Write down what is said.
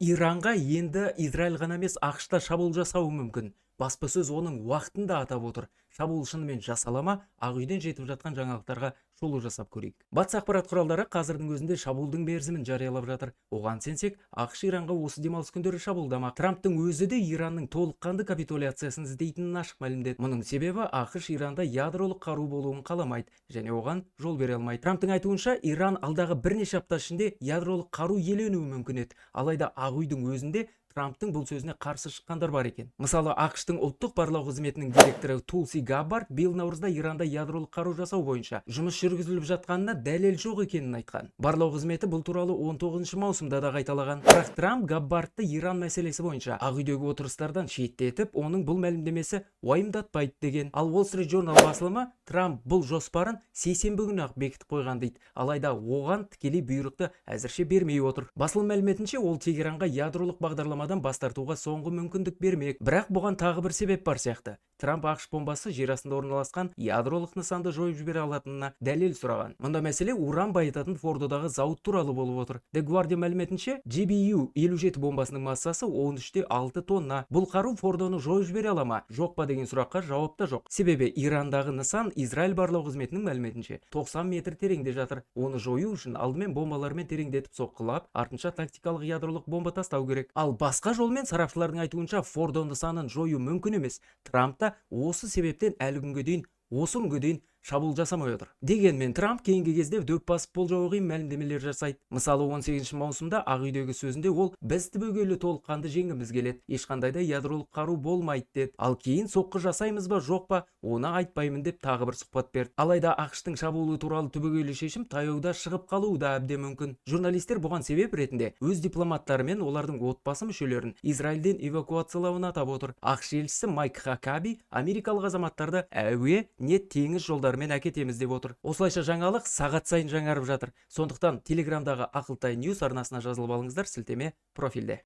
Иранға енді Израиль ғана емес ақш та шабуыл жасауы мүмкін. Баспасөз оның уақытында атап отыр. Шабуыл шынымен жасала ма? Ақ үйден жетіп жатқан жаңалықтарға шолу жасап көрейік. Батыс ақпарат құралдары қазірдің өзінде шабуылдың мерзімін жариялап жатыр. Оған сенсек, ақш Иранға осы демалыс күндері шабуылдамақ. Трамптың өзі де Иранның толыққанды капитуляциясын іздейтінін ашық мәлімдеді. Мұның себебі ақш Иранда ядролық қару болуын қаламайды және оған жол бере алмайды. Трамптың айтуынша, Иран алдағы бірнеше апта ішінде ядролық қару иеленуі мүмкін еді. Алайда Ақ үйдің өзінде Трамптың бұл сөзіне қарсы шыққандар бар екен. Мысалы, ақш-тың ұлттық барлау қызметінің директоры Тулси Габбард биыл наурызда Иранда ядролық қару жасау бойынша жұмыс жүргізіліп жатқанына дәлел жоқ екенін айтқан. Барлау қызметі бұл туралы 19 маусымда да қайталаған. Бірақ Трамп Габбардты Иран мәселесі бойынша Ақ үйдегі отырыстардан шеттетіп, оның бұл мәлімдемесі уайымдатпайды деген. Ал Wall Street Journal басылымы Трамп бұл жоспарын сейсенбі күні ақ бекітіп қойған дейді. Алайда оған тікелей бұйрықты әзірше бермей отыр. Басылым мәліметінше, ол Тегеранға ядролық бағдарламадан бас тартуға соңғы мүмкіндік бермек. Бірақ бұған тағы бір себеп бар сияқты. Трамп ақш бомбасы жер астында орналасқан ядролық нысанды жойып жібере алатынына дәлел сұраған. Мұнда мәселе уран байытатын Фордодағы зауыт туралы болып отыр. The Guardian мәліметінше, GBU-57 бомбасының массасы 13,6 тонна. Бұл қару Фордоны жойып жібере ала ма? Жоқ па деген сұраққа жауап та жоқ. Себебі Ирандағы нысан Израиль барлау қызметінің мәліметінше 90 метр тереңде жатыр. Оны жою үшін алдымен бомбалармен тереңдетіп соққылап, артынша тактикалық ядролық бомба тастау керек. Ал басқа жолмен сарапшылардың айтуынша Фордо нысанын жою мүмкін емес. Трамп осы себептен әлі күнге дейін шабуыл жасамай отыр. Дегенмен Трамп кейінгі кезде дөп басып болжауы қиын мәлімдемелер жасайды. Мысалы, 18 маусымда Ақ үйдегі сөзінде ол біз түбегейлі толыққанды жеңгіміз келеді, ешқандай да ядролық қару болмайды деді. Ал кейін соққы жасаймыз ба жоқ па, оны айтпаймын деп тағы бір сұхбат берді. Алайда ақш-тың шабуылы туралы түбегейлі шешім таяуда шығып қалуы да әбден мүмкін. Журналистер бұған себеп ретінде өз дипломаттары мен олардың отбасы мүшелерін Израильден эвакуациялауын атап отыр. ақш елшісі Майк Хакаби америкалық азаматтарды әуе не теңіз жолдарымен әкетеміз деп отыр. Осылайша жаңалық сағат сайын жаңарып жатыр. Сондықтан Телеграмдағы Ақылтай Ньюс арнасына жазылып алыңыздар, сілтеме профильде.